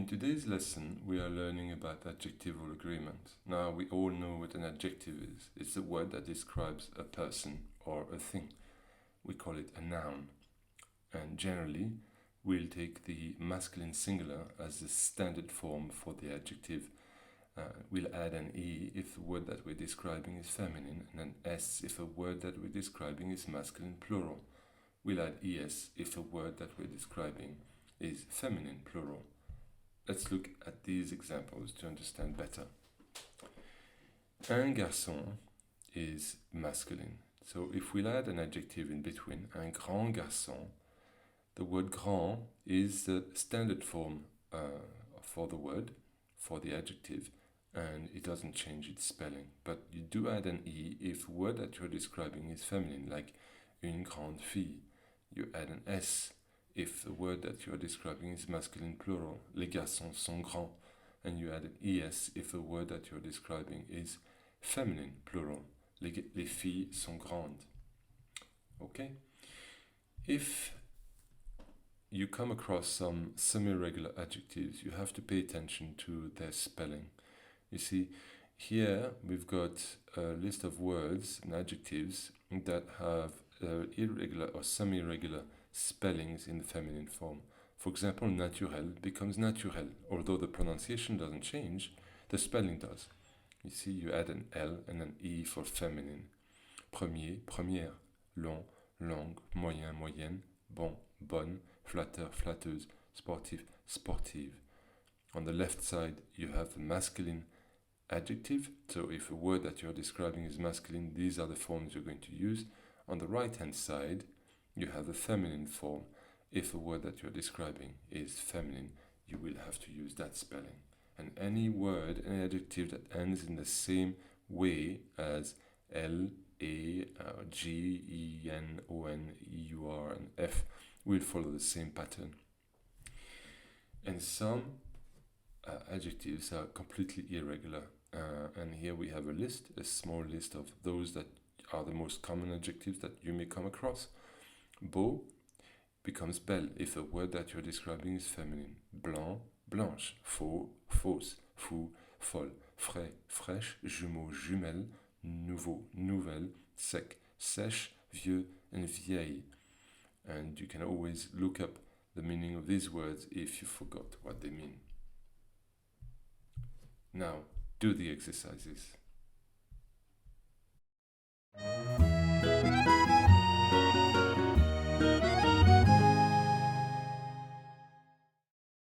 today's lesson, we are learning about adjectival agreement. Now, we all know what an adjective is. It's a word that describes a person or a thing. We call it a noun. And generally, we'll take the masculine singular as the standard form for the adjective. We'll add an E if the word that we're describing is feminine, and an S if a word that we're describing is masculine plural. We'll add ES if a word that we're describing is feminine plural. Let's look at these examples to understand better. Un garçon is masculine. So if we'll add an adjective in between, un grand garçon, the word grand is the standard form for the word, for the adjective, and it doesn't change its spelling. But you do add an E if the word that you're describing is feminine, like une grande fille. You add an S if the word that you are describing is masculine plural, les garçons sont grands, and you add an ES if the word that you are describing is feminine plural, les filles sont grandes. Okay? If you come across some semi-regular adjectives, you have to pay attention to their spelling. You see, here we've got a list of words and adjectives that have irregular or semi-regular spellings in the feminine form. For example, naturel becomes naturel. Although the pronunciation doesn't change, the spelling does. You see, you add an L and an E for feminine. Premier, première. Long, longue. Moyen, moyenne. Bon, bonne. Flatteur, flatteuse. Sportif, sportive. On the left side, you have the masculine adjective. So if a word that you're describing is masculine, these are the forms you're going to use. On the right-hand side, you have the feminine form. If a word that you're describing is feminine, you will have to use that spelling. And any word, any adjective that ends in the same way as L, A, G, E, N, O, N, E, U, R, and F will follow the same pattern. And some adjectives are completely irregular. And here we have a small list of those that are the most common adjectives that you may come across. Beau becomes belle if a word that you're describing is feminine. Blanc, blanche. Faux, fausse. Fou, folle. Frais, fraîche. Jumeau, jumelle. Nouveau, nouvelle. Sec, sèche. Vieux, and vieille. And you can always look up the meaning of these words if you forgot what they mean. Now, do the exercises.